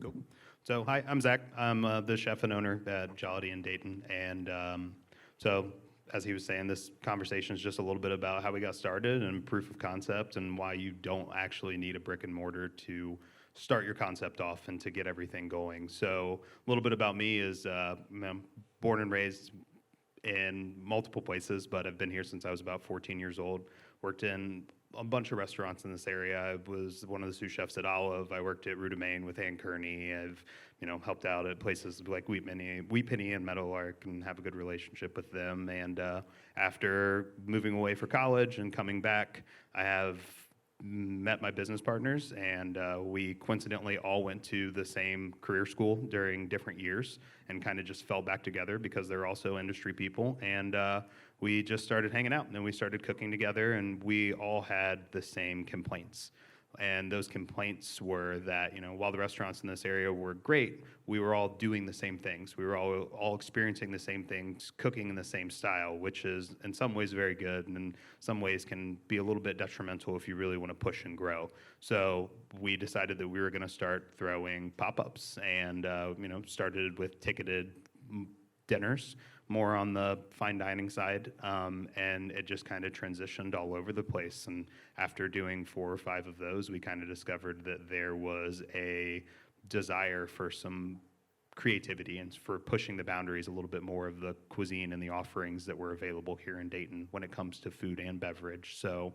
Cool. So, hi, I'm Zack. I'm the chef and owner at Jollity and Dayton. And so, as he was saying, this conversation is just a little bit about how we got started and proof of concept and why you don't actually need a brick and mortar to start your concept off and to get everything going. So, a little bit about me is I'm born and raised in multiple places, but I've been here since I was about 14 years old. Worked in a bunch of restaurants in this area. I was one of the sous chefs at Olive. I worked at Rue de Maine with Ann Kearney. I've, helped out at places like Wheat Penny and Meadowlark and have a good relationship with them. And after moving away for college and coming back, I have met my business partners, and we coincidentally all went to the same career school during different years and kind of just fell back together because they're also industry people. And we just started hanging out, and then we started cooking together, and we all had the same complaints. And those complaints were that, while the restaurants in this area were great, we were all doing the same things. We were all experiencing the same things, cooking in the same style, which is in some ways very good, and in some ways can be a little bit detrimental if you really want to push and grow. So we decided that we were going to start throwing pop-ups, and started with ticketed dinners, more on the fine dining side, and it just kind of transitioned all over the place. And after doing 4 or 5 of those, we kind of discovered that there was a desire for some creativity and for pushing the boundaries a little bit more of the cuisine and the offerings that were available here in Dayton when it comes to food and beverage. So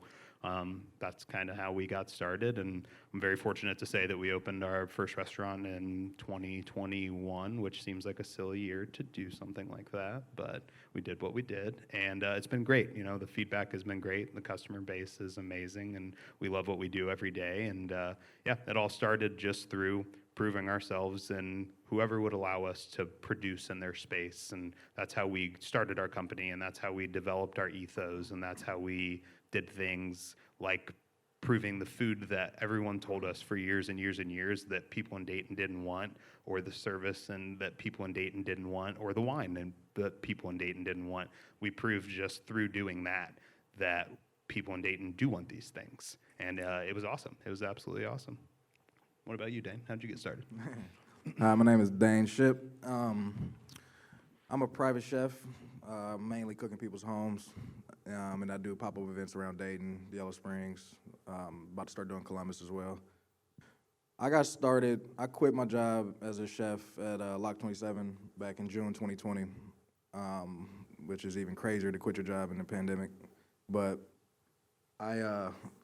that's kind of how we got started, and I'm very fortunate to say that we opened our first restaurant in 2021, which seems like a silly year to do something like that, but we did what we did, and it's been great. The feedback has been great. The customer base is amazing, and we love what we do every day. And it all started just through proving ourselves and whoever would allow us to produce in their space. And that's how we started our company, and that's how we developed our ethos, and that's how we did things like proving the food that everyone told us for years and years and years that people in Dayton didn't want, or the service and that people in Dayton didn't want, or the wine and that people in Dayton didn't want. We proved just through doing that people in Dayton do want these things. And it was awesome. It was absolutely awesome. What about you, Dane? How'd you get started? Hi, my name is Dane Ship. I'm a private chef, mainly cooking people's homes, and I do pop-up events around Dayton, Yellow Springs, about to start doing Columbus as well. I quit my job as a chef at Lock 27 back in June 2020, which is even crazier to quit your job in the pandemic. But I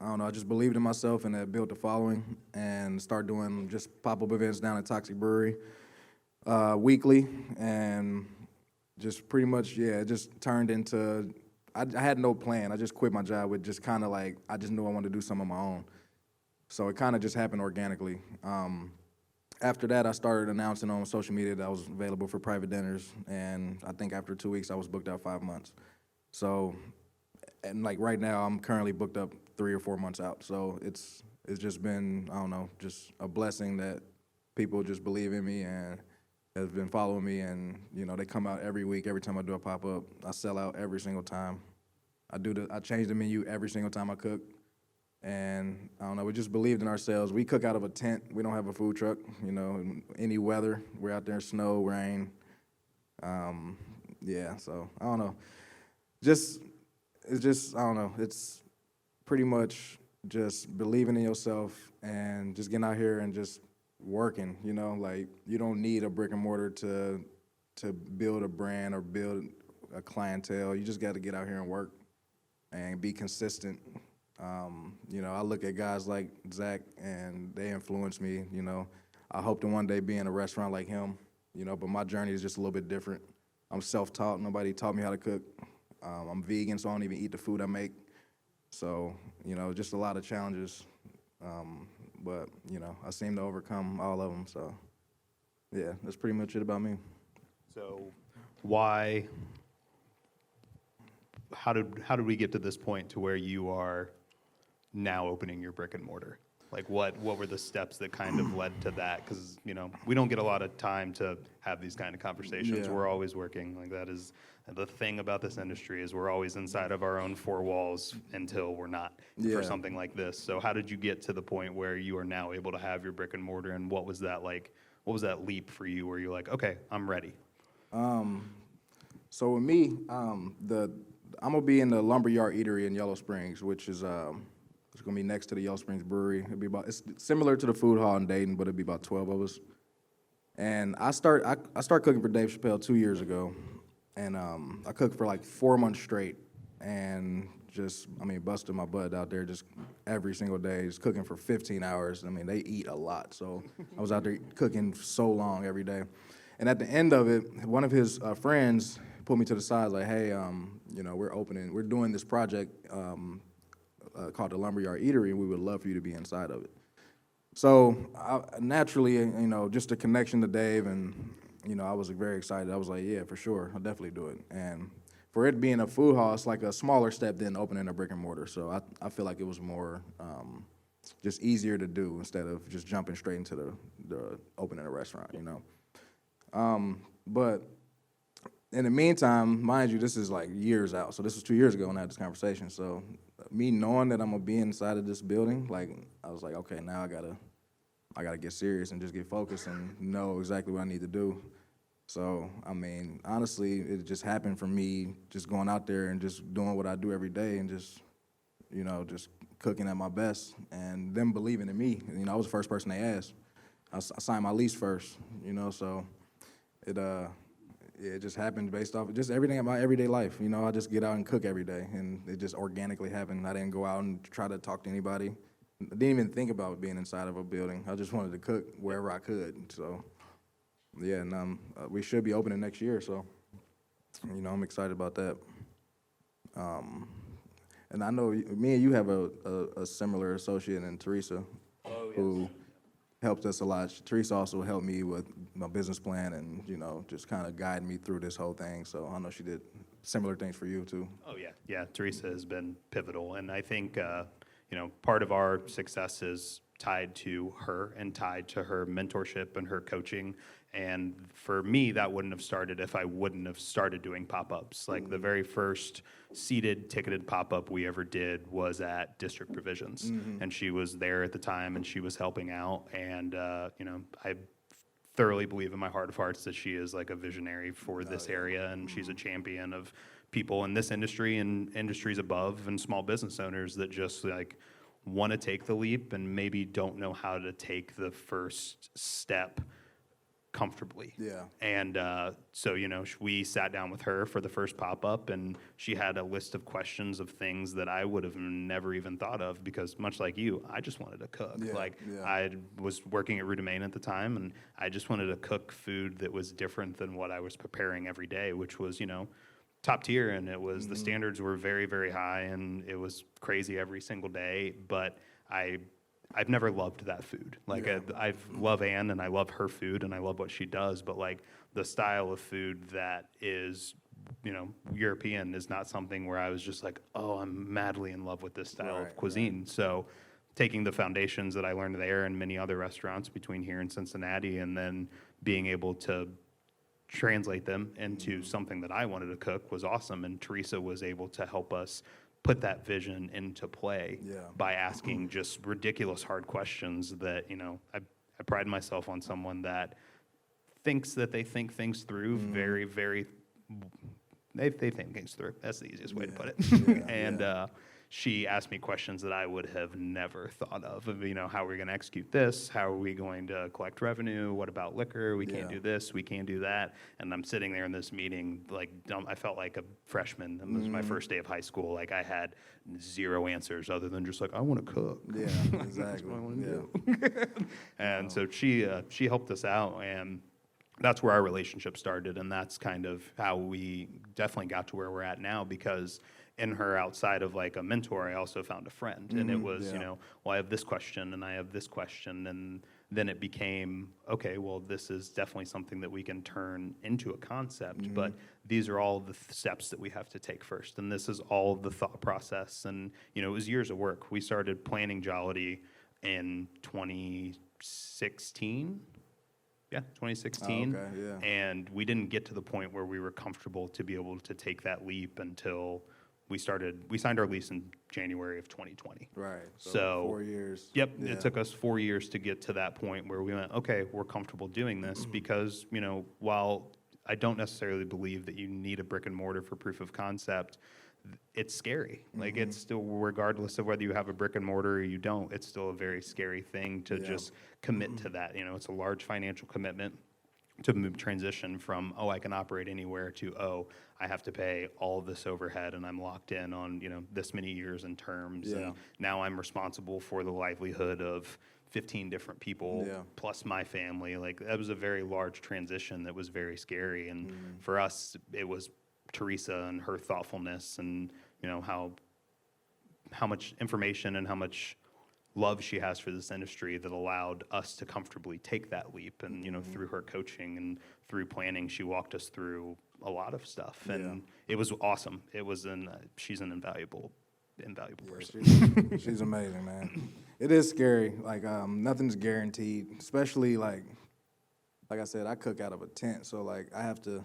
don't know, I just believed in myself and had built a following and started doing just pop-up events down at Toxic Brewery weekly, and just pretty much, it just turned into, I had no plan. I just quit my job with just kind of like, I just knew I wanted to do something on my own. So it kind of just happened organically. After that, I started announcing on social media that I was available for private dinners, and I think after 2 weeks, I was booked out 5 months. So, and like right now, I'm currently booked up 3 or 4 months out. So it's just been, I don't know, just a blessing that people just believe in me and have been following me, and they come out every week. Every time I do a pop-up, I sell out every single time. I change the menu every single time I cook, and I don't know, we just believed in ourselves. We cook out of a tent. We don't have a food truck, any weather. We're out there in snow, rain. So I don't know. I don't know. It's pretty much just believing in yourself and just getting out here and just working, like you don't need a brick and mortar to build a brand or build a clientele. You just got to get out here and work and be consistent. I look at guys like Zack, and they influence me. I hope to one day be in a restaurant like him, but my journey is just a little bit different. I'm self-taught. Nobody taught me how to cook. I'm vegan, so I don't even eat the food I make. So, just a lot of challenges. But, I seem to overcome all of them. So, yeah, that's pretty much it about me. So how did we get to this point to where you are now opening your brick and mortar? Like what were the steps that kind of led to that? Because, we don't get a lot of time to have these kind of conversations. Yeah. We're always working. Like that is the thing about this industry, is we're always inside of our own 4 walls until we're not for something like this. So how did you get to the point where you are now able to have your brick and mortar, and what was that like what was that leap for you where you're like, okay, I'm ready? So with me, I'm gonna be in the Lumberyard Eatery in Yellow Springs, which is it's gonna be next to the Yellow Springs Brewery. It's similar to the food hall in Dayton, but it'd be about 12 of us. And I started cooking for Dave Chappelle 2 years ago, and I cooked for like 4 months straight, and busted my butt out there just every single day, just cooking for 15 hours. I mean, they eat a lot, so I was out there cooking so long every day. And at the end of it, one of his friends pulled me to the side, like, hey, we're doing this project called the Lumberyard Eatery, and we would love for you to be inside of it. So naturally, just the connection to Dave, and I was very excited. I was like, yeah, for sure, I'll definitely do it. And for it being a food hall, it's like a smaller step than opening a brick and mortar. So I feel like it was more just easier to do instead of just jumping straight into the opening a restaurant, But in the meantime, mind you, this is like years out. So this was 2 years ago when I had this conversation. So me knowing that I'm gonna be inside of this building, like I was like, okay, now I gotta get serious and just get focused and know exactly what I need to do. So I mean, honestly, it just happened for me just going out there and just doing what I do every day and just cooking at my best and them believing in me. I was the first person they asked. I signed my lease first, so it just happened based off of just everything in my everyday life. I just get out and cook every day, and it just organically happened. I didn't go out and try to talk to anybody. I didn't even think about being inside of a building. I just wanted to cook wherever I could. So, yeah, and we should be opening next year, so, I'm excited about that. And I know me and you have a similar associate in Teresa, who helped us a lot. Teresa also helped me with my business plan and, just kind of guide me through this whole thing. So I know she did similar things for you, too. Oh, yeah. Yeah, Teresa has been pivotal. And I think, part of our success is tied to her and tied to her mentorship and her coaching. And for me, that wouldn't have started if I wouldn't have started doing pop-ups. Like the very first seated, ticketed pop-up we ever did was at District Provisions. And she was there at the time, and she was helping out. And, I thoroughly believe in my heart of hearts that she is like a visionary for this area, and she's a champion of people in this industry and industries above and small business owners that just like want to take the leap and maybe don't know how to take the first step comfortably. Yeah. And so, we sat down with her for the first pop-up, and she had a list of questions of things that I would have never even thought of because, much like you, I just wanted to cook. I was working at Rudamain at the time, and I just wanted to cook food that was different than what I was preparing every day, which was, top tier, and it was the standards were very, very high, and it was crazy every single day, but I've never loved that food. I love Ann, and I love her food, and I love what she does. But the style of food that is, European is not something where I was just like, oh, I'm madly in love with this style of cuisine. Right. So taking the foundations that I learned there and many other restaurants between here and Cincinnati, and then being able to translate them into something that I wanted to cook was awesome. And Teresa was able to help us put that vision into play by asking just ridiculous hard questions that, I pride myself on someone that thinks that they think things through very, very, they think things through. That's the easiest way to put it. And she asked me questions that I would have never thought of, how are we going to execute this? How are we going to collect revenue? What about liquor? We can't do this. We can't do that. And I'm sitting there in this meeting, I felt like a freshman. It was my first day of high school. I had zero answers other than just I want to cook. Yeah, exactly. That's what I want to do. And so she helped us out, and that's where our relationship started. And that's kind of how we definitely got to where we're at now, because in her, outside of a mentor, I also found a friend. And it was, I have this question and I have this question. And then it became, okay, well, this is definitely something that we can turn into a concept. But these are all the steps that we have to take first. And this is all the thought process. And, it was years of work. We started planning Jollity in 2016. Yeah, 2016. Oh, okay, and we didn't get to the point where we were comfortable to be able to take that leap until we signed our lease in January of 2020. Right. So 4 years. Yep, Yeah. it took us 4 years to get to that point where we went, okay, we're comfortable doing this because, while I don't necessarily believe that you need a brick and mortar for proof of concept, it's scary. Like it's still, regardless of whether you have a brick and mortar or you don't, it's still a very scary thing to just commit to that. It's a large financial commitment to transition from, I can operate anywhere to, I have to pay all of this overhead and I'm locked in on, this many years and terms. Yeah. And now I'm responsible for the livelihood of 15 different people plus my family. Like that was a very large transition that was very scary. And for us, it was Teresa and her thoughtfulness and, how much information and how much love she has for this industry that allowed us to comfortably take that leap. And, through her coaching and through planning, she walked us through a lot of stuff. And it was awesome. She's an invaluable person. She's amazing, man. It is scary. Like, nothing's guaranteed, especially like I said, I cook out of a tent. So like I have to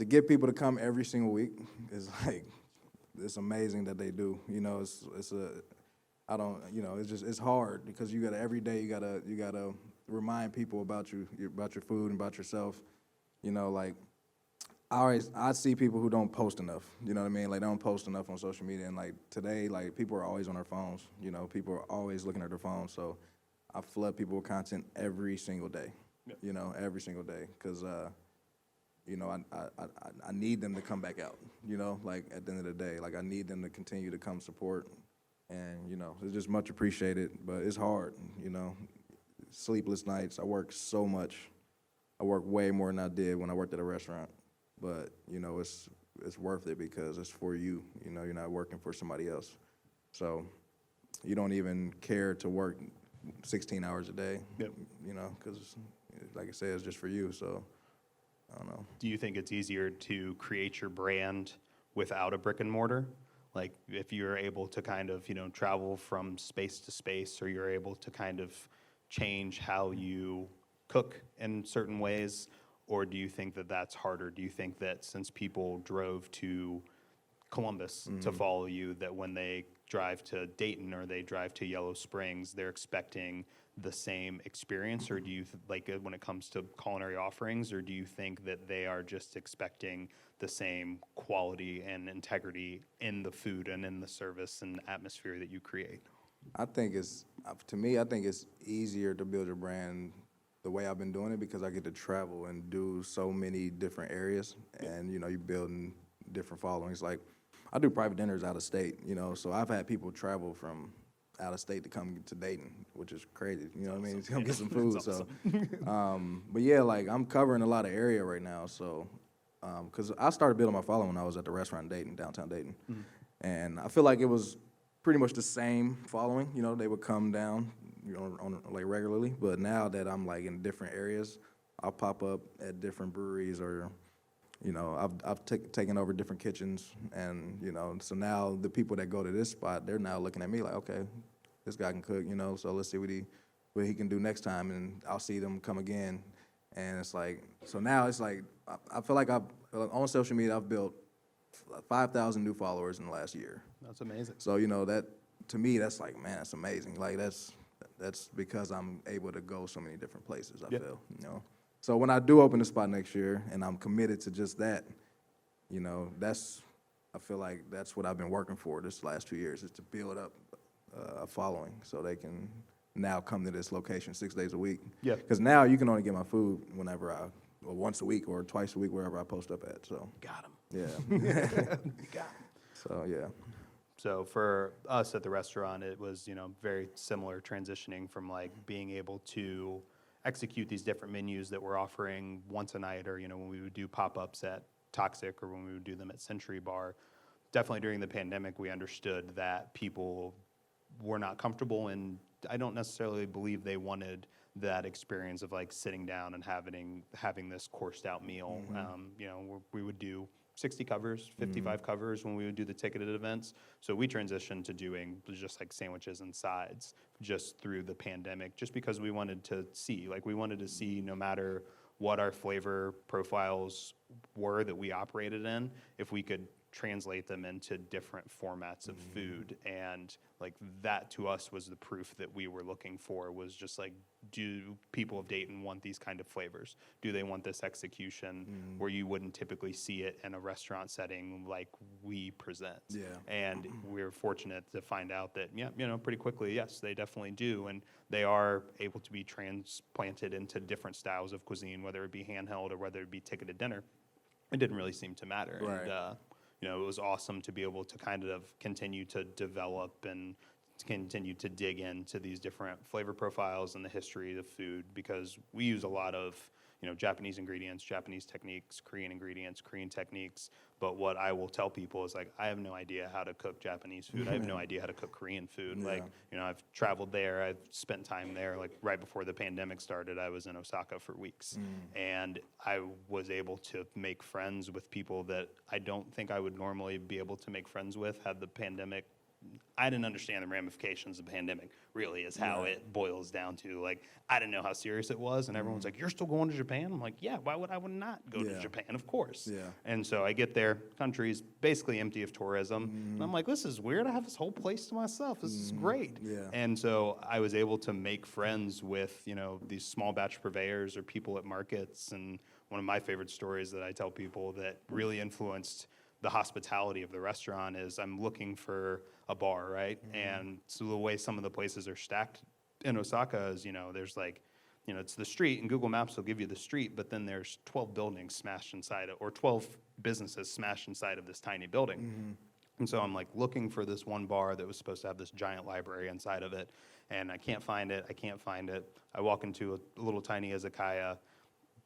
get people to come every single week is like, it's amazing that they do. It's hard because you gotta every day you gotta remind people about your food and about yourself. Like I see people who don't post enough. You know what I mean? Like they don't post enough on social media. And like today, like people are always on their phones. People are always looking at their phones. So I flood people with content every single day. Yep. Every single day because I need them to come back out. Like at the end of the day, like I need them to continue to come support. And, it's just much appreciated, but it's hard, Sleepless nights. I work so much. I work way more than I did when I worked at a restaurant. But, it's worth it because it's for you. You're not working for somebody else. So you don't even care to work 16 hours a day, yep. Because, like I said, it's just for you. So I don't know. Do you think it's easier to create your brand without a brick and mortar? Like if you're able to kind of, travel from space to space, or you're able to kind of change how you cook in certain ways, or do you think that that's harder? Do you think that since people drove to Columbus to follow you, that when they drive to Dayton or they drive to Yellow Springs, they're expecting the same experience? Or do you when it comes to culinary offerings, or do you think that they are just expecting the same quality and integrity in the food and in the service and atmosphere that you create? I think it's easier to build your brand the way I've been doing it because I get to travel and do so many different areas, and you building different followings. Like I do private dinners out of state, so I've had people travel from out of state to come to Dayton, which is crazy. You know what I mean? To come get some food. So, but yeah, like I'm covering a lot of area right now. So, because I started building my following when I was at the restaurant in Dayton, downtown Dayton, and I feel like it was pretty much the same following. They would come down, on like regularly. But now that I'm like in different areas, I'll pop up at different breweries or. I've taken over different kitchens, and so now the people that go to this spot, they're now looking at me like, okay, this guy can cook, so let's see what he can do next time, and I'll see them come again, and it's like, so now it's like I feel like on social media I've built 5,000 new followers in the last year. That's amazing. So that to me that's like, man, that's amazing. Like that's because I'm able to go so many different places. I feel. So when I do open the spot next year, and I'm committed to just that, I feel like that's what I've been working for this last 2 years, is to build up a following so they can now come to this location 6 days a week. Yeah. Because now you can only get my food or once a week or twice a week, wherever I post up at. So. Got him. Yeah. Got him. So yeah. So for us at the restaurant, it was, very similar, transitioning from like being able to execute these different menus that we're offering once a night, or when we would do pop-ups at Toxic or when we would do them at Century Bar. Definitely during the pandemic, we understood that people were not comfortable, and I don't necessarily believe they wanted that experience of like sitting down and having this coursed out meal. We would do 60 covers, 55 covers when we would do the ticketed events. So we transitioned to doing just like sandwiches and sides just through the pandemic, just because we wanted to see, no matter what our flavor profiles were that we operated in, if we could translate them into different formats of food. And like that to us was the proof that we were looking for, was just like, do people of Dayton want these kind of flavors? Do they want this execution where you wouldn't typically see it in a restaurant setting like we present? Yeah. And we're fortunate to find out that, yeah, pretty quickly, yes, they definitely do. And they are able to be transplanted into different styles of cuisine, whether it be handheld or whether it be ticketed dinner. It didn't really seem to matter. Right. And, it was awesome to be able to kind of continue to develop and to continue to dig into these different flavor profiles and the history of food, because we use a lot of, Japanese ingredients, Japanese techniques, Korean ingredients, Korean techniques. But what I will tell people is like, I have no idea how to cook Japanese food. I have no idea how to cook Korean food. Yeah. Like, I've traveled there. I've spent time there. Like right before the pandemic started, I was in Osaka for weeks. And I was able to make friends with people that I don't think I would normally be able to make friends with had the pandemic. I didn't understand the ramifications of the pandemic, really, is how it boils down to. Like, I didn't know how serious it was, and everyone's like, you're still going to Japan? I'm like, yeah, why would I would not go to Japan? Of course. Yeah. And so I get there, country's basically empty of tourism, and I'm like, this is weird. I have this whole place to myself. This is great. Yeah. And so I was able to make friends with, these small batch purveyors or people at markets. And one of my favorite stories that I tell people that really influenced the hospitality of the restaurant is I'm looking for a bar, right? And so the way some of the places are stacked in Osaka is, there's like, it's the street, and Google Maps will give you the street, but then there's 12 buildings smashed inside it, or 12 businesses smashed inside of this tiny building. And so I'm like looking for this one bar that was supposed to have this giant library inside of it, and I can't find it. I walk into a little tiny izakaya,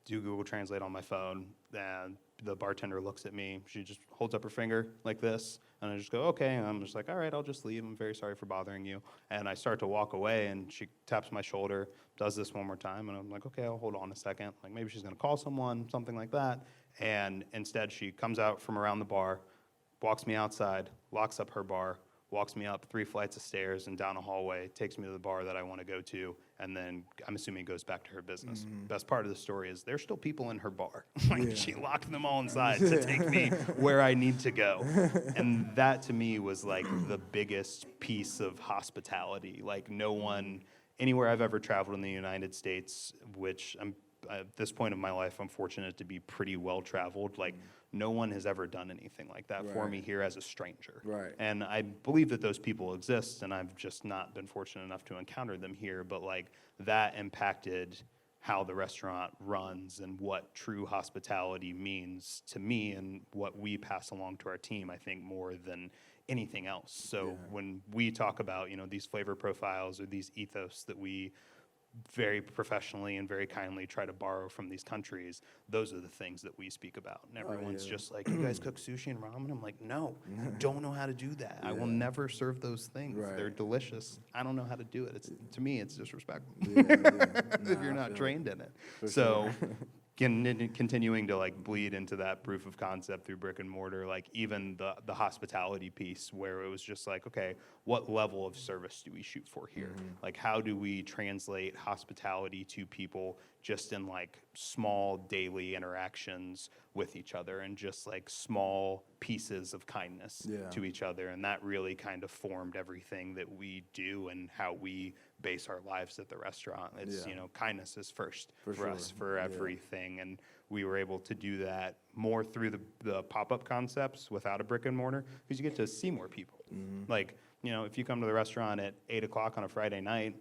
do Google Translate on my phone, and the bartender looks at me. She just holds up her finger like this, and I just go, okay. And I'm just like, all right, I'll just leave. I'm very sorry for bothering you. And I start to walk away, and she taps my shoulder, does this one more time, and I'm like, okay, I'll hold on a second. Like maybe she's gonna call someone, something like that. And instead, she comes out from around the bar, walks me outside, locks up her bar, walks me up 3 flights of stairs and down a hallway, takes me to the bar that I want to go to, and then I'm assuming goes back to her business. Best part of the story is there's still people in her bar. She locked them all inside to take me where I need to go. And that to me was like the biggest piece of hospitality. Like no one, anywhere I've ever traveled in the United States, which I'm at this point of my life, I'm fortunate to be pretty well traveled. Like no one has ever done anything like that for me here as a stranger. Right. And I believe that those people exist, and I've just not been fortunate enough to encounter them here. But like that impacted how the restaurant runs and what true hospitality means to me and what we pass along to our team, I think, more than anything else. So when we talk about, these flavor profiles or these ethos that we very professionally and very kindly try to borrow from these countries, those are the things that we speak about. And everyone's just like, you guys cook sushi and ramen? I'm like, no, I don't know how to do that. I will never serve those things. They're delicious. I don't know how to do it. To me, it's disrespectful if you're not trained in it. So continuing to like bleed into that proof of concept through brick and mortar, like even the hospitality piece where it was just like, okay, what level of service do we shoot for here? Like how do we translate hospitality to people just in like small daily interactions with each other and just like small pieces of kindness to each other? And that really kind of formed everything that we do and how we base our lives at the restaurant. It's, kindness is first for us, for everything. And we were able to do that more through the pop-up concepts without a brick and mortar, because you get to see more people. Like, if you come to the restaurant at 8 o'clock on a Friday night,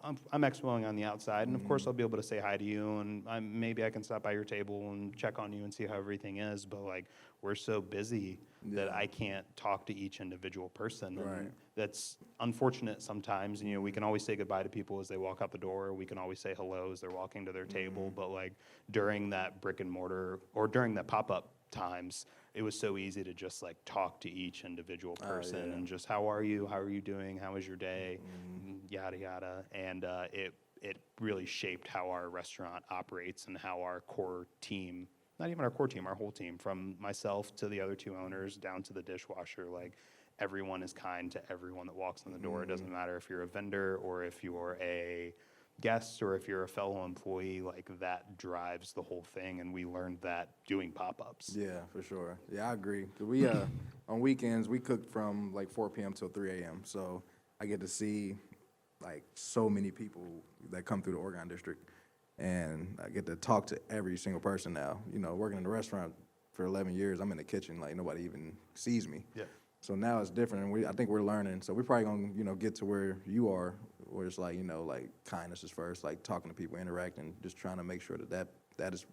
I'm expoing on the outside, and of course I'll be able to say hi to you, and maybe I can stop by your table and check on you and see how everything is. But like we're so busy that I can't talk to each individual person, and that's unfortunate sometimes. We can always say goodbye to people as they walk out the door. We can always say hello as they're walking to their table. But like during that brick and mortar or during that pop-up times, it was so easy to just like talk to each individual person and just, how are you doing, how was your day, yada yada. And it really shaped how our restaurant operates and how our core team, not even our core team, our whole team, from myself to the other 2 owners down to the dishwasher, like everyone is kind to everyone that walks in the door. It doesn't matter if you're a vendor or if you're a guests or if you're a fellow employee, like that drives the whole thing. And we learned that doing pop-ups. Yeah, for sure. Yeah, I agree. 'Cause we on weekends we cook from like 4 p.m. till 3 a.m. So I get to see like so many people that come through the Oregon district, and I get to talk to every single person now. You know, working in the restaurant for 11 years, I'm in the kitchen, like nobody even sees me. Yeah. So now it's different, and I think we're learning. So we're probably gonna, get to where you are, where it's like, like kindness is first, like talking to people, interacting, just trying to make sure that is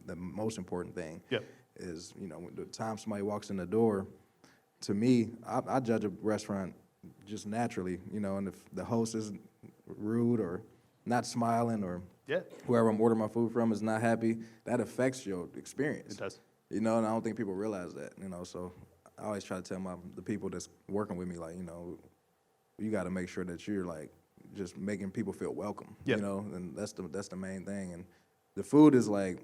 the most important thing. Yeah. Is, when the time somebody walks in the door, to me, I judge a restaurant just naturally, and if the host is rude or not smiling or Yeah. whoever I'm ordering my food from is not happy, that affects your experience. It does. And I don't think people realize that, so I always try to tell the people that's working with me, like, you got to make sure that you're like just making people feel welcome, Yep. And that's the main thing. And the food is like,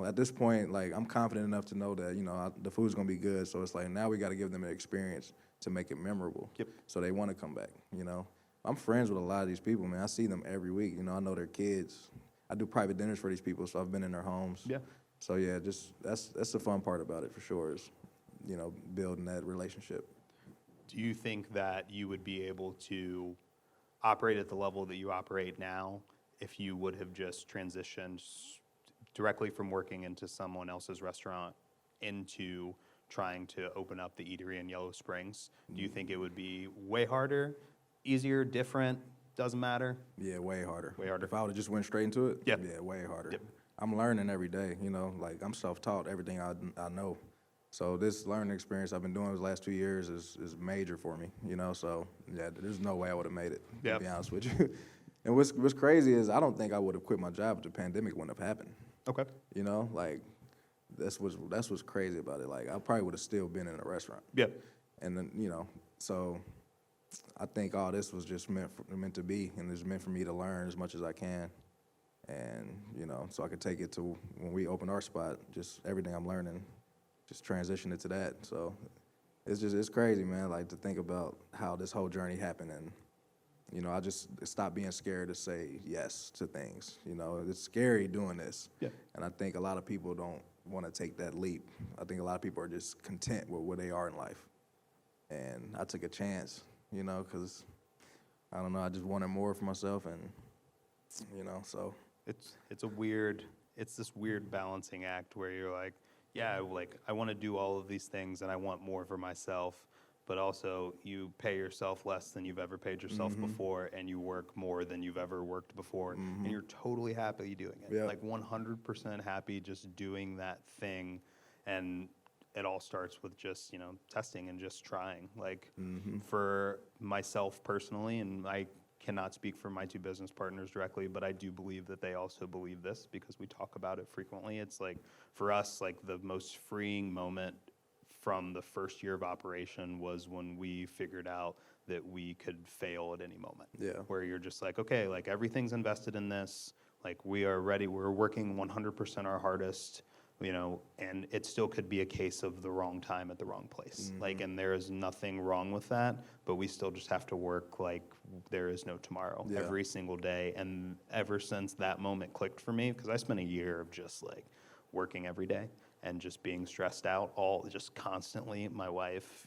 at this point, like I'm confident enough to know that, the food's gonna be good. So it's like now we got to give them an experience to make it memorable. Yep. So they want to come back, I'm friends with a lot of these people, man. I see them every week, I know their kids. I do private dinners for these people, so I've been in their homes. Yeah. So yeah, just that's the fun part about it for sure is, building that relationship. Do you think that you would be able to operate at the level that you operate now if you would have just transitioned directly from working into someone else's restaurant into trying to open up the eatery in Yellow Springs? Do you think it would be way harder, easier, different, doesn't matter? Yeah, way harder. Way harder. If I would have just went straight into it, Yep. yeah, way harder. Yep. I'm learning every day, like I'm self-taught, everything I know. So this learning experience I've been doing the last 2 years is major for me, so yeah, there's no way I would have made it, Yep. to be honest with you. And what's crazy is I don't think I would have quit my job if the pandemic wouldn't have happened. Okay. Like that's what's crazy about it. Like I probably would have still been in a restaurant. Yeah. And then, so I think all this was just meant to be, and it's meant for me to learn as much as I can. And, so I could take it to when we open our spot, just everything I'm learning, just transition it to that. So it's crazy, man, like to think about how this whole journey happened. And, I just stopped being scared to say yes to things. It's scary doing this. Yeah. And I think a lot of people don't want to take that leap. I think a lot of people are just content with where they are in life. And I took a chance, because, I don't know, I just wanted more for myself and, so. It's this weird balancing act where you're like, yeah, like I want to do all of these things and I want more for myself, but also you pay yourself less than you've ever paid yourself Mm-hmm. before, and you work more than you've ever worked before, and you're totally happy doing it. Yeah. Like 100% happy just doing that thing, and it all starts with just, testing and just trying. Like for myself personally, and I cannot speak for my two business partners directly, but I do believe that they also believe this because we talk about it frequently. It's like, for us, like the most freeing moment from the first year of operation was when we figured out that we could fail at any moment. Yeah. Where you're just like, okay, like everything's invested in this. Like we are ready. We're working 100% our hardest, and it still could be a case of the wrong time at the wrong place. Like, and there is nothing wrong with that, but we still just have to work like there is no tomorrow every single day. And ever since that moment clicked for me, because I spent a year of just like working every day and just being stressed out just constantly. My wife,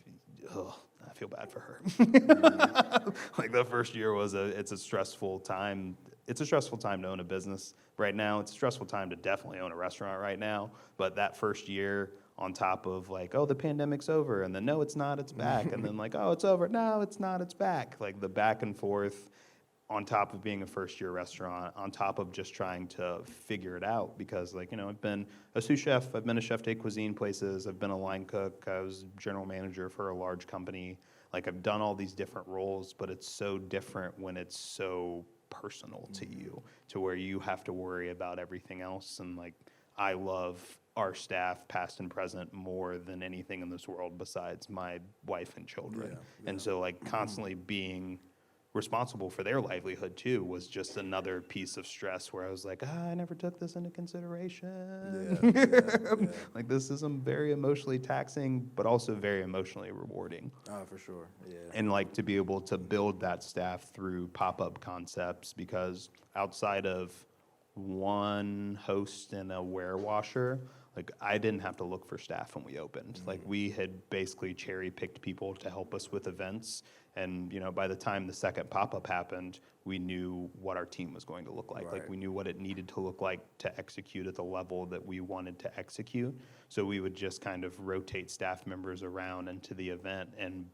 I feel bad for her. Like the first year it's a stressful time. It's a stressful time to own a business right now. It's a stressful time to definitely own a restaurant right now. But that first year, on top of like, oh, the pandemic's over, and then no, it's not, it's back, and then like, oh, it's over, no, it's not, it's back. Like the back and forth, on top of being a first-year restaurant, on top of just trying to figure it out, because like, I've been a sous chef, I've been a chef de cuisine places, I've been a line cook, I was general manager for a large company. Like I've done all these different roles, but it's so different when it's so personal to you, to where you have to worry about everything else. And like, I love our staff, past and present, more than anything in this world besides my wife and children. Yeah. And so like constantly being responsible for their livelihood too was just another piece of stress where I was like, I never took this into consideration. Yeah. Like this is very emotionally taxing, but also very emotionally rewarding. Oh, for sure. Yeah. And like to be able to build that staff through pop-up concepts, because outside of one host and a warewasher, like I didn't have to look for staff when we opened. Like we had basically cherry picked people to help us with events. And, you know, by the time the second pop-up happened, we knew what our team was going to look like. Right. Like we knew what it needed to look like to execute at the level that we wanted to execute. So we would just kind of rotate staff members around into the event. And,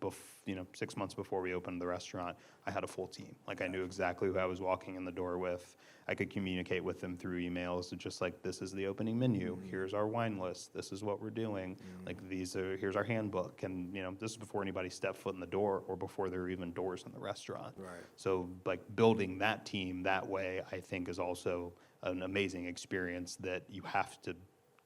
6 months before we opened the restaurant, I had a full team. Like I knew exactly who I was walking in the door with. I could communicate with them through emails, just like, this is the opening menu. Here's our wine list. This is what we're doing. Like here's our handbook. And, you know, this is before anybody stepped foot in the door or before there were even doors in the restaurant. Right. So like building that team that way, I think is also an amazing experience that you have to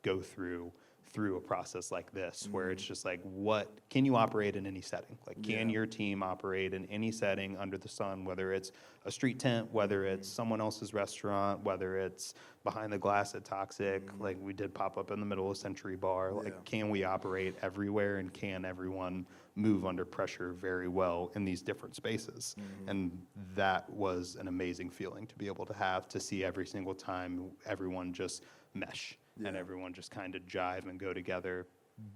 go through a process like this, where it's just like, what can you operate in any setting? Like, can your team operate in any setting under the sun, whether it's a street tent, whether it's someone else's restaurant, whether it's behind the glass at Toxic, like we did pop up in the middle of Century Bar. Like, can we operate everywhere, and can everyone move under pressure very well in these different spaces? And that was an amazing feeling to be able to have, to see every single time everyone just mesh. And everyone just kind of jive and go together.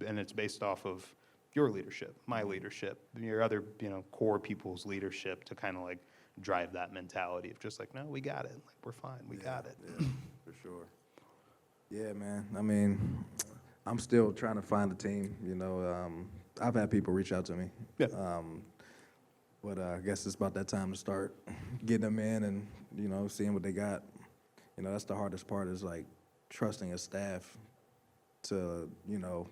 And it's based off of your leadership, my leadership, your other, core people's leadership, to kind of like drive that mentality of just like, no, we got it. Like, we're fine. We got it. Yeah, for sure. Yeah, man. I mean, I'm still trying to find a team. I've had people reach out to me. Yeah. But I guess it's about that time to start getting them in and, seeing what they got. That's the hardest part, is like trusting a staff to,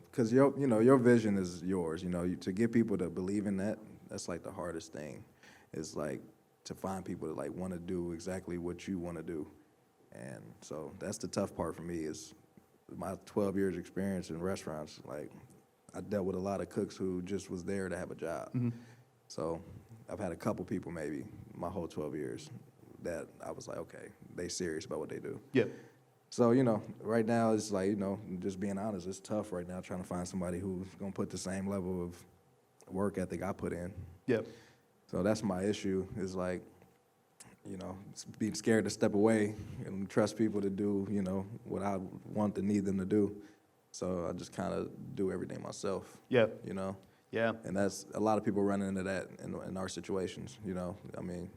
because your vision is yours. To get people to believe in that, that's like the hardest thing, is like to find people that like want to do exactly what you want to do. And so that's the tough part for me, is my 12 years experience in restaurants. Like, I dealt with a lot of cooks who just was there to have a job. So I've had a couple people maybe my whole 12 years that I was like, okay, they serious about what they do. Yeah. So, right now it's like, just being honest, it's tough right now trying to find somebody who's going to put the same level of work ethic I put in. Yeah. So that's my issue, is like, being scared to step away and trust people to do, what I want and need them to do. So I just kind of do everything myself. Yeah. Yeah. And that's, a lot of people run into that in our situations, I mean,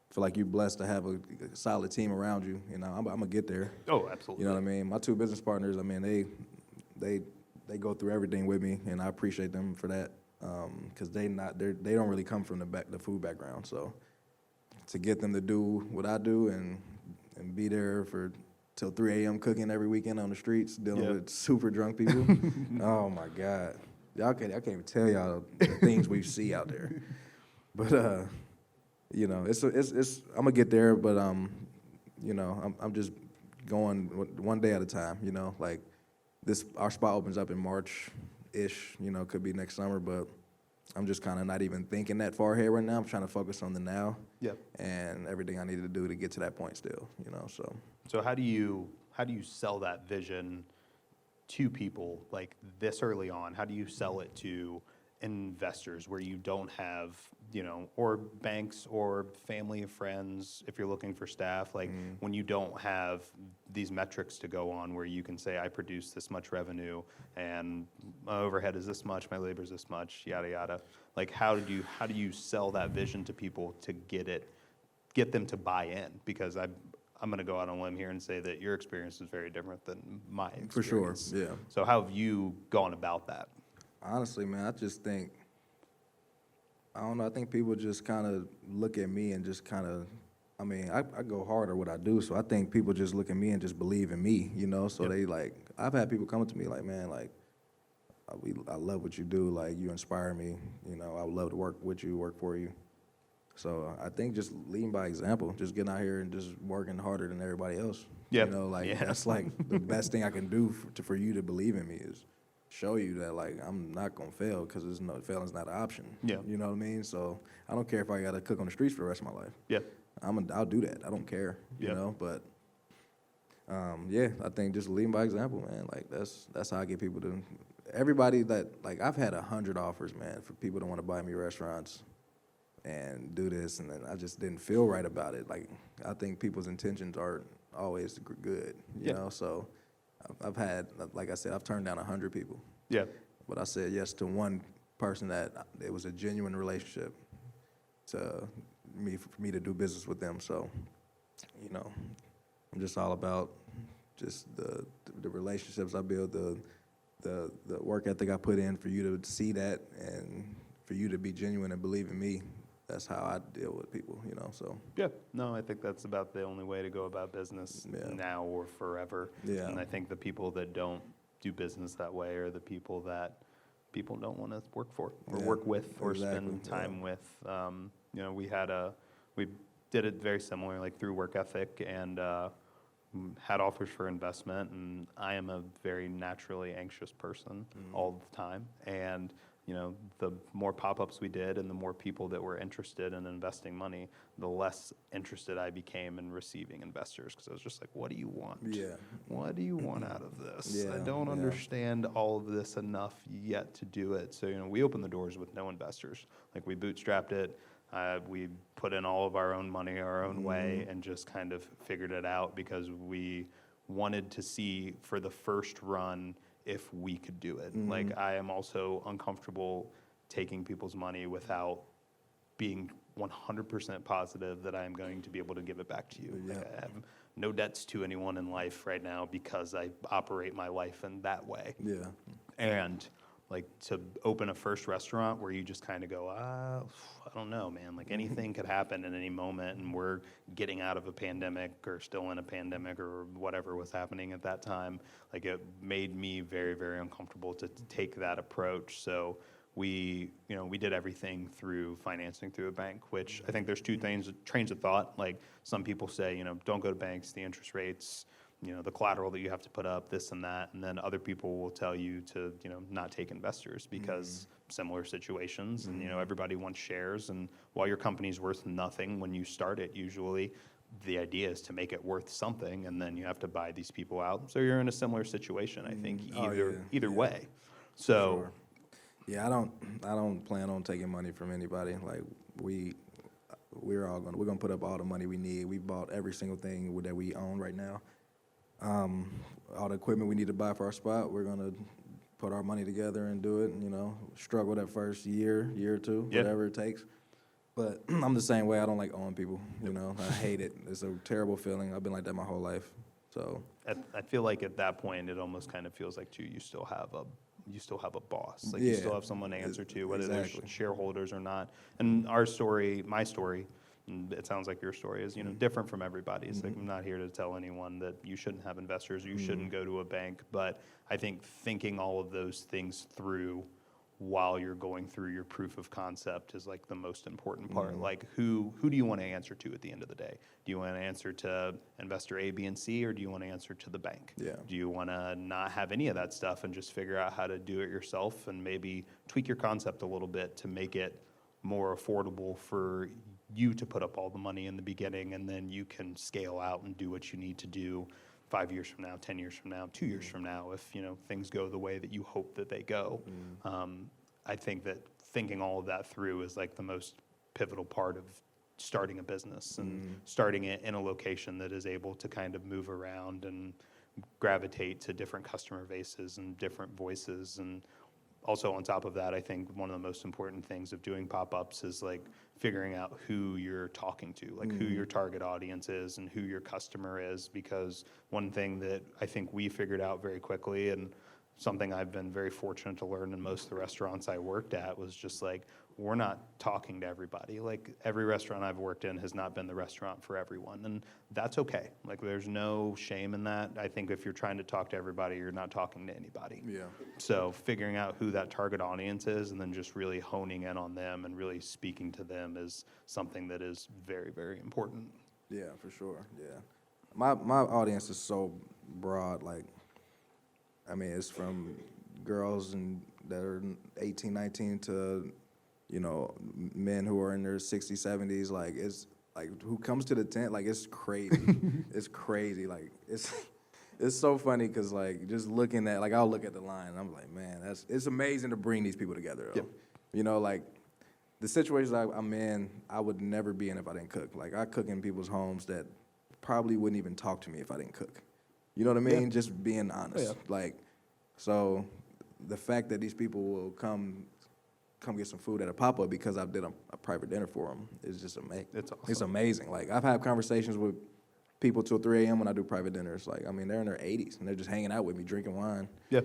I feel like you're blessed to have a solid team around you. I'm going to get there. Oh, absolutely. You know what I mean? My two business partners, I mean, they go through everything with me, and I appreciate them for that, because they don't really come from the food background. So to get them to do what I do and be there till 3 a.m. cooking every weekend on the streets, dealing with super drunk people, oh my God, I can't even tell y'all the things we see out there. But it's I'm gonna get there, but I'm just going one day at a time. Like our spot opens up in March-ish. Could be next summer, but I'm just kind of not even thinking that far ahead right now. I'm trying to focus on the now. Yep. And everything I needed to do to get to that point still. So how do you sell that vision to people like this early on? How do you sell it to investors where you don't have, or banks or family and friends, if you're looking for staff, like when you don't have these metrics to go on where you can say, I produce this much revenue and my overhead is this much, my labor is this much, yada, yada. Like, how do you sell that vision to people to get them to buy in? Because I'm going to go out on a limb here and say that your experience is very different than my experience. For sure, yeah. So how have you gone about that? Honestly, man, I just think, I don't know, I think people just kind of look at me and just kind of, I go hard at what I do, so I think people just look at me and just believe in me, so they like, I've had people come to me like, man, like, I love what you do, like, you inspire me, I would love to work with you, work for you. So I think just leading by example, just getting out here and just working harder than everybody else. Yeah. That's like the best thing I can do for you to believe in me is show you that like I'm not gonna fail because failing's not an option. Yeah. You know what I mean? So I don't care if I gotta cook on the streets for the rest of my life. Yeah. I'll do that. I don't care. You Yeah. know, but yeah, I think just leading by example, man. Like that's how I get people to. Everybody that like I've had 100 offers, man, for people that want to buy me restaurants and do this, and then I just didn't feel right about it. Like I think people's intentions aren't always good, you know. So I've had, like I said, I've turned down 100 people. Yeah. But I said yes to one person that it was a genuine relationship to me for me to do business with them. So, you know, I'm just all about just the relationships I build, the work ethic I put in for you to see that and for you to be genuine and believe in me. That's how I deal with people, you know, so. Yeah, no, I think that's about the only way to go about business now or forever. Yeah. And I think the people that don't do business that way are the people that people don't want to work for or work with or spend time with. You know, we did it very similar, like through work ethic and had offers for investment. And I am a very naturally anxious person all the time. And you know, the more pop-ups we did and the more people that were interested in investing money, the less interested I became in receiving investors because I was just like, what do you want? Yeah. What do you want out of this? Yeah, I don't understand all of this enough yet to do it. So, you know, we opened the doors with no investors. Like we bootstrapped it. We put in all of our own money our own way and just kind of figured it out because we wanted to see for the first run if we could do it. Like I am also uncomfortable taking people's money without being 100% positive that I am going to be able to give it back to you. Yeah. Like I have no debts to anyone in life right now because I operate my life in that way. Yeah. And like to open a first restaurant where you just kind of go, I don't know, man. Like anything could happen at any moment, and we're getting out of a pandemic or still in a pandemic or whatever was happening at that time. Like it made me very, very uncomfortable to take that approach. So we did everything through financing through a bank, which I think there's two trains of thought. Like some people say, don't go to banks, the interest rates, the collateral that you have to put up, this and that. And then other people will tell you to, not take investors because similar situations and, everybody wants shares. And while your company's worth nothing when you start it, usually the idea is to make it worth something. And then you have to buy these people out. So you're in a similar situation, I think, either way. So. Sure. Yeah, I don't plan on taking money from anybody. Like we're gonna put up all the money we need. We bought every single thing that we own right now. All the equipment we need to buy for our spot, we're gonna put our money together and do it. Struggle that first year or two, whatever it takes. But I'm the same way. I don't like owing people. I hate it. It's a terrible feeling. I've been like that my whole life. So I feel like at that point, it almost kind of feels like too you still have a boss. Like you still have someone to answer to, whether they're shareholders or not. And my story, and it sounds like your story is, different from everybody's. Like I'm not here to tell anyone that you shouldn't have investors or you shouldn't go to a bank. But I think thinking all of those things through while you're going through your proof of concept is like the most important part. Like who do you want to answer to at the end of the day? Do you want to answer to investor A, B, and C, or do you want to answer to the bank? Yeah. Do you want to not have any of that stuff and just figure out how to do it yourself and maybe tweak your concept a little bit to make it more affordable for you to put up all the money in the beginning, and then you can scale out and do what you need to do 5 years from now, 10 years from now, 2 years from now, if things go the way that you hope that they go. I think that thinking all of that through is like the most pivotal part of starting a business and starting it in a location that is able to kind of move around and gravitate to different customer bases and different voices. And also on top of that, I think one of the most important things of doing pop-ups is like figuring out who you're talking to, like who your target audience is and who your customer is. Because one thing that I think we figured out very quickly, and something I've been very fortunate to learn in most of the restaurants I worked at, was just like, we're not talking to everybody. Like every restaurant I've worked in has not been the restaurant for everyone. And that's okay. Like there's no shame in that. I think if you're trying to talk to everybody, you're not talking to anybody. Yeah. So figuring out who that target audience is and then just really honing in on them and really speaking to them is something that is very, very important. Yeah, for sure. Yeah. My audience is so broad. Like, I mean, it's from girls that are 18, 19 to, men who are in their 60s, 70s. Like, it's like, who comes to the tent, like, it's crazy. It's crazy. Like, it's so funny because, like, just looking at, like, I'll look at the line and I'm like, man, it's amazing to bring these people together, though. Yep. Like, the situations I'm in, I would never be in if I didn't cook. Like, I cook in people's homes that probably wouldn't even talk to me if I didn't cook. You know what I mean? Yeah. Just being honest. Oh, yeah. Like, so the fact that these people will come get some food at a pop-up because I did a private dinner for them is just amazing. It's awesome. It's amazing. Like, I've had conversations with people till 3 a.m. when I do private dinners. Like, I mean, they're in their 80s and they're just hanging out with me, drinking wine. Yeah.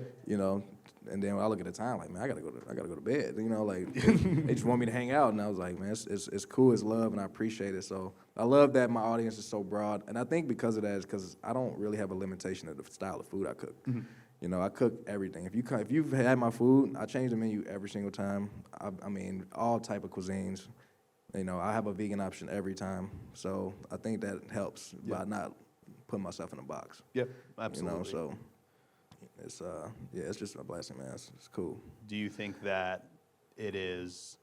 And then when I look at the time, like, man, I gotta go to bed. Like, they just want me to hang out, and I was like, man, it's cool, it's love, and I appreciate it. So I love that my audience is so broad, and I think because of that is because I don't really have a limitation of the style of food I cook. Mm-hmm. I cook everything. If you've had my food, I change the menu every single time. I mean, all type of cuisines. I have a vegan option every time. So I think that helps by not putting myself in a box. Yeah, absolutely. So it's just a blessing, man. It's cool. Do you think that it's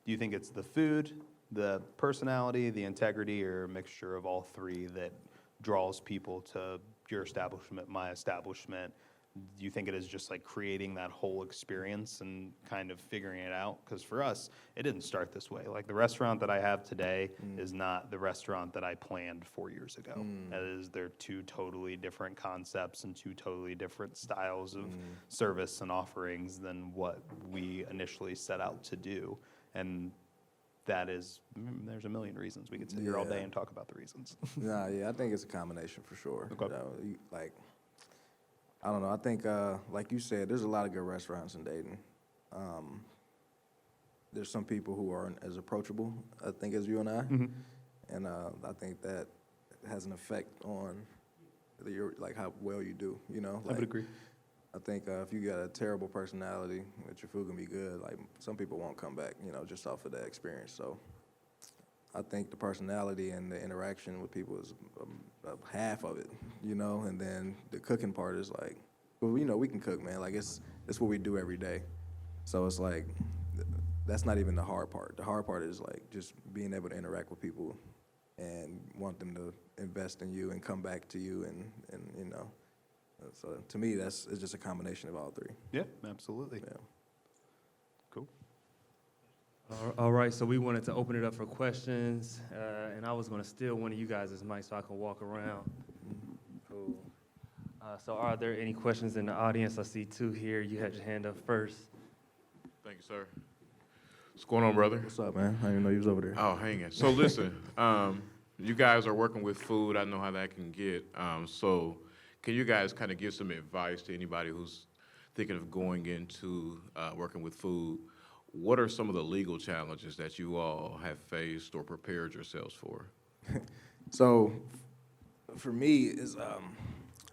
the food, the personality, the integrity, or a mixture of all three that draws people to your establishment, my establishment? Do you think it is just like creating that whole experience and kind of figuring it out? Because for us, it didn't start this way. Like, the restaurant that I have today is not the restaurant that I planned 4 years ago. They're two totally different concepts and two totally different styles of service and offerings than what we initially set out to do. And there's a million reasons. We could sit here all day and talk about the reasons. I think it's a combination for sure. Okay. I don't know. I think, like you said, there's a lot of good restaurants in Dayton. There's some people who aren't as approachable, I think, as you and I. Mm-hmm. And I think that has an effect on how well you do, I would agree. I think if you got a terrible personality, that your food can be good, like, some people won't come back, just off of that experience. So I think the personality and the interaction with people is half of it, and then the cooking part is like, well, we can cook, man. Like, it's what we do every day. So it's like, that's not even the hard part. The hard part is, like, just being able to interact with people and want them to invest in you and come back to you and So to me, it's just a combination of all three. Yeah, absolutely. Yeah. Cool. All right, so we wanted to open it up for questions, and I was going to steal one of you guys' mic so I can walk around. Cool. So are there any questions in the audience? I see two here. You had your hand up first. Thank you, sir. What's going on, brother? What's up, man? I didn't know you was over there. Oh, hanging. So listen, you guys are working with food. I know how that can get. So can you guys kind of give some advice to anybody who's thinking of going into working with food? What are some of the legal challenges that you all have faced or prepared yourselves for? So for me, is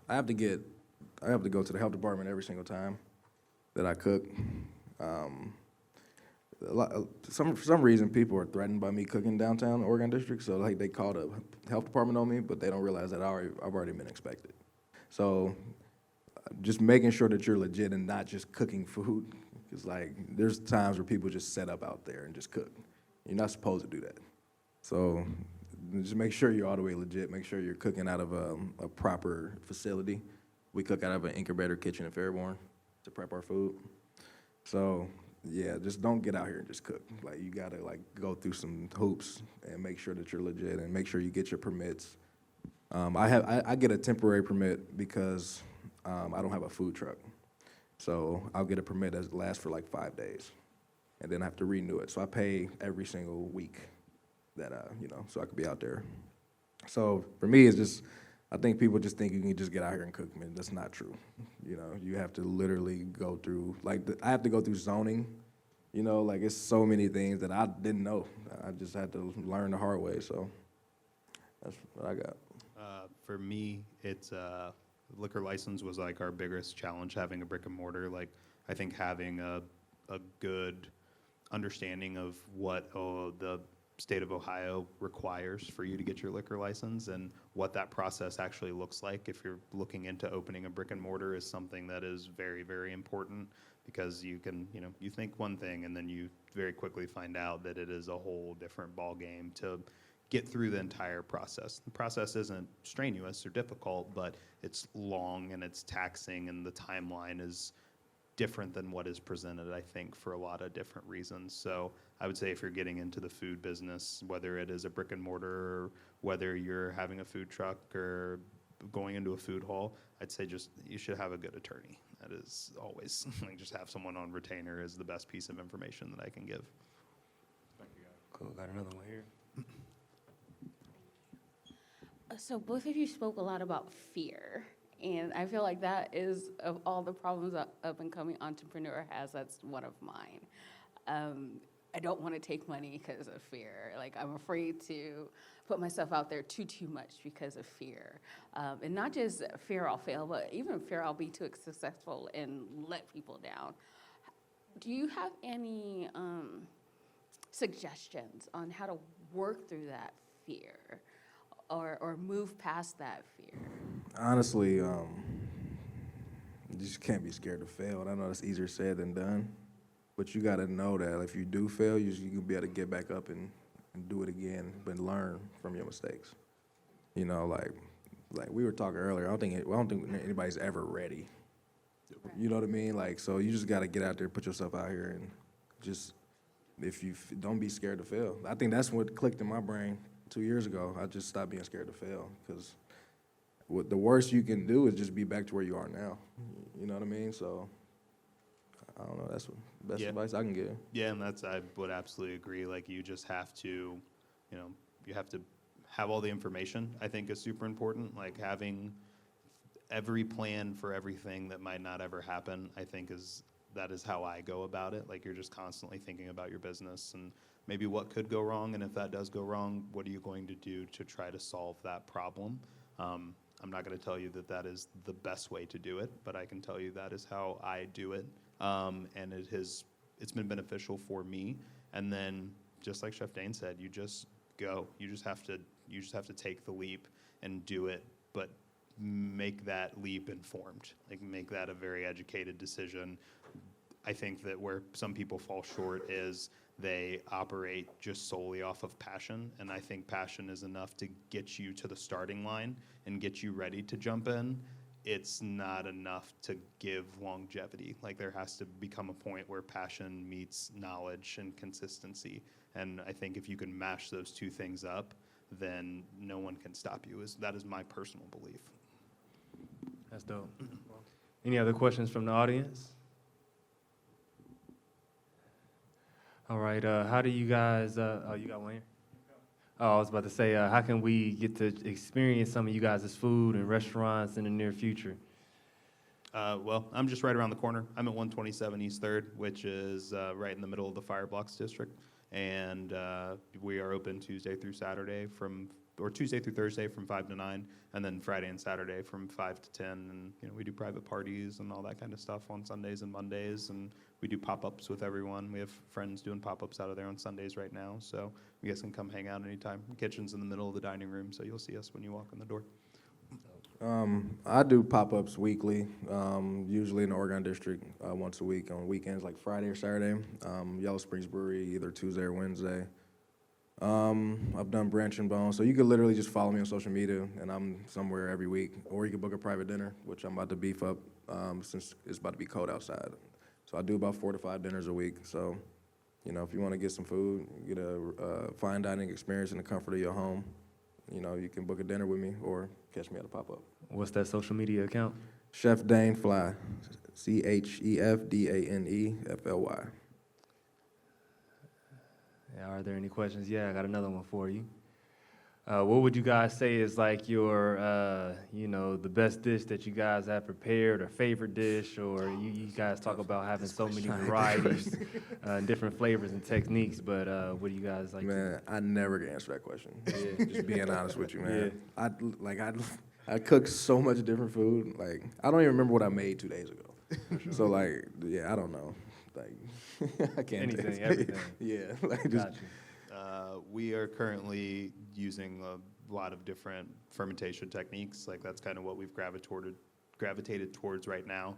I have to go to the health department every single time that I cook. For some reason, people are threatened by me cooking downtown Oregon District, so like they call the health department on me, but they don't realize that I've already been inspected. So just making sure that you're legit and not just cooking food, because like there's times where people just set up out there and just cook. You're not supposed to do that. So just make sure you're all the way legit. Make sure you're cooking out of a proper facility. We cook out of an incubator kitchen in Fairborn to prep our food. So yeah, just don't get out here and just cook. Like you gotta like go through some hoops and make sure that you're legit and make sure you get your permits. I get a temporary permit because I don't have a food truck. So I'll get a permit that lasts for like 5 days, and then I have to renew it. So I pay every single week that so I could be out there. So for me, it's just I think people just think you can just get out here and cook. Man, that's not true. You have to literally go through I have to go through zoning. Like it's so many things that I didn't know. I just had to learn the hard way. So that's what I got. For me, it's liquor license was like our biggest challenge, having a brick and mortar. Like I think having a good understanding of what the state of Ohio requires for you to get your liquor license, and what that process actually looks like if you're looking into opening a brick and mortar is something that is very, very important, because you can, you think one thing and then you very quickly find out that it is a whole different ball game to get through the entire process. The process isn't strenuous or difficult, but it's long and it's taxing, and the timeline is different than what is presented, I think, for a lot of different reasons. So I would say if you're getting into the food business, whether it is a brick and mortar or whether you're having a food truck or going into a food hall, I'd say just you should have a good attorney. That is always, like, just have someone on retainer is the best piece of information that I can give. Cool, got another one here. So both of you spoke a lot about fear, and I feel like that is, of all the problems a up-and-coming entrepreneur has, that's one of mine. I don't want to take money because of fear. Like, I'm afraid to put myself out there too much because of fear. And not just fear I'll fail, but even fear I'll be too successful and let people down. Do you have any suggestions on how to work through that fear or move past that fear? Honestly, you just can't be scared to fail. And I know that's easier said than done, but you got to know that if you do fail, you can be able to get back up and do it again, but learn from your mistakes. Like we were talking earlier, I don't think anybody's ever ready. You know what I mean? Like, so you just got to get out there, put yourself out here, and just, don't be scared to fail. I think that's what clicked in my brain 2 years ago. I just stopped being scared to fail, because what the worst you can do is just be back to where you are now. You know what I mean? So I don't know. That's the best advice I can give. Yeah, and I would absolutely agree. Like, you just have to, you have to have all the information, I think, is super important. Like, having every plan for everything that might not ever happen, I think that is how I go about it. Like, you're just constantly thinking about your business and maybe what could go wrong, and if that does go wrong, what are you going to do to try to solve that problem? I'm not going to tell you that is the best way to do it, but I can tell you that is how I do it, and it's been beneficial for me. And then, just like Chef Dane said, you just go. You just have to take the leap and do it, but make that leap informed. Like, make that a very educated decision. I think that where some people fall short is they operate just solely off of passion, and I think passion is enough to get you to the starting line and get you ready to jump in. It's not enough to give longevity. Like, there has to become a point where passion meets knowledge and consistency, and I think if you can mash those two things up, then no one can stop you. That is my personal belief. That's dope. Any other questions from the audience? All right, how do you guys, you got one here? Oh, I was about to say, how can we get to experience some of you guys' food and restaurants in the near future? Well, I'm just right around the corner. I'm at 127 East 3rd, which is right in the middle of the Fireblocks district. And we are open Tuesday through Thursday from 5 to 9, and then Friday and Saturday from 5 to 10. And we do private parties and all that kind of stuff on Sundays and Mondays, and we do pop-ups with everyone. We have friends doing pop-ups out of there on Sundays right now, so you guys can come hang out anytime. The kitchen's in the middle of the dining room, so you'll see us when you walk in the door. I do pop-ups weekly, usually in the Oregon District, once a week on weekends, like Friday or Saturday. Yellow Springs Brewery, either Tuesday or Wednesday. I've done Branch and Bone, so you could literally just follow me on social media, and I'm somewhere every week. Or you could book a private dinner, which I'm about to beef up since it's about to be cold outside. So I do about 4 to 5 dinners a week. So, if you want to get some food, get a fine dining experience in the comfort of your home, you can book a dinner with me or catch me at a pop-up. What's that social media account? Chef Dane Fly, ChefDaneFly. Yeah, are there any questions? Yeah, I got another one for you. What would you guys say is like your, the best dish that you guys have prepared, or favorite dish, or you guys talk about having so many varieties, different flavors and techniques, but what do you guys like? Man, I never can answer that question. Yeah, just being honest with you, man. Yeah. I cook so much different food. Like, I don't even remember what I made 2 days ago. So, I don't know. Like, I can't Anything, taste everything. Yeah, like just. Got you. We are currently using a lot of different fermentation techniques. Like that's kind of what we've gravitated towards right now,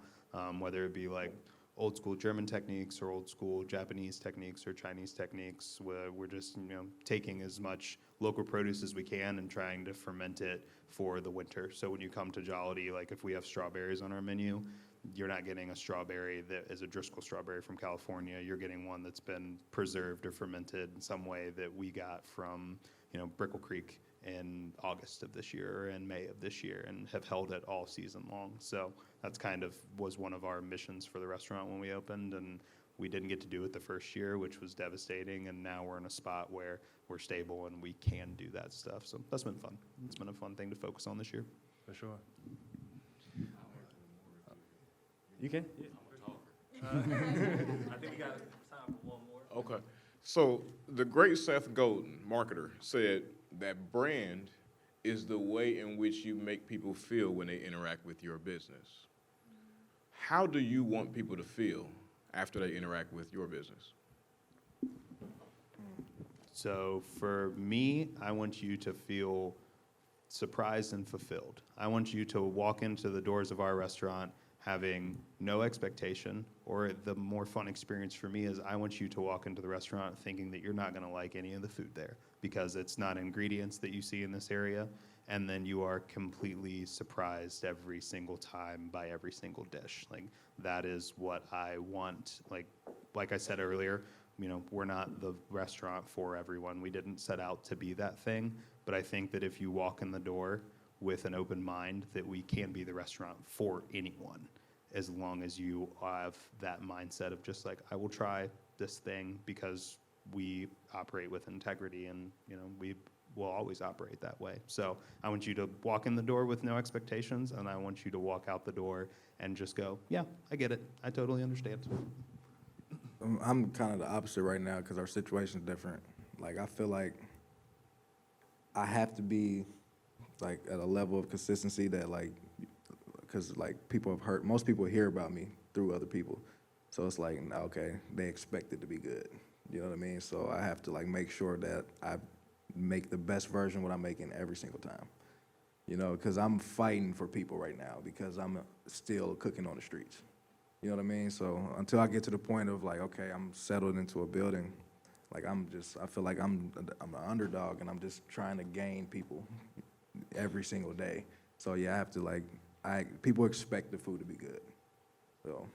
whether it be like old school German techniques or old school Japanese techniques or Chinese techniques. Where we're just taking as much local produce as we can and trying to ferment it for the winter. So when you come to Jollity, like if we have strawberries on our menu, you're not getting a strawberry that is a Driscoll strawberry from California. You're getting one that's been preserved or fermented in some way that we got from, Brickell Creek in August of this year or in May of this year and have held it all season long. So that's kind of was one of our missions for the restaurant when we opened, and we didn't get to do it the first year, which was devastating, and now we're in a spot where we're stable and we can do that stuff. So that's been fun. It's been a fun thing to focus on this year. For sure. You can? I think we got time for one more. Okay. So the great Seth Godin, marketer, said that brand is the way in which you make people feel when they interact with your business. How do you want people to feel after they interact with your business? So for me, I want you to feel surprised and fulfilled. I want you to walk into the doors of our restaurant having no expectation, or the more fun experience for me is I want you to walk into the restaurant thinking that you're not going to like any of the food there because it's not ingredients that you see in this area, and then you are completely surprised every single time by every single dish. Like that is what I want. Like I said earlier, we're not the restaurant for everyone. We didn't set out to be that thing, but I think that if you walk in the door with an open mind, that we can be the restaurant for anyone, as long as you have that mindset of just like, I will try this thing because we operate with integrity, and we will always operate that way. So I want you to walk in the door with no expectations, and I want you to walk out the door and just go, yeah, I get it. I totally understand. I'm kind of the opposite right now because our situation's different. Like, I feel like I have to be, like, at a level of consistency that, like, because, like, most people hear about me through other people. So it's like, okay, they expect it to be good. You know what I mean? So I have to, like, make sure that I make the best version of what I'm making every single time. Because I'm fighting for people right now because I'm still cooking on the streets. You know what I mean? So until I get to the point of like, okay, I'm settled into a building, like I feel like I'm an underdog and I'm just trying to gain people every single day. So yeah, I have to people expect the food to be good. So,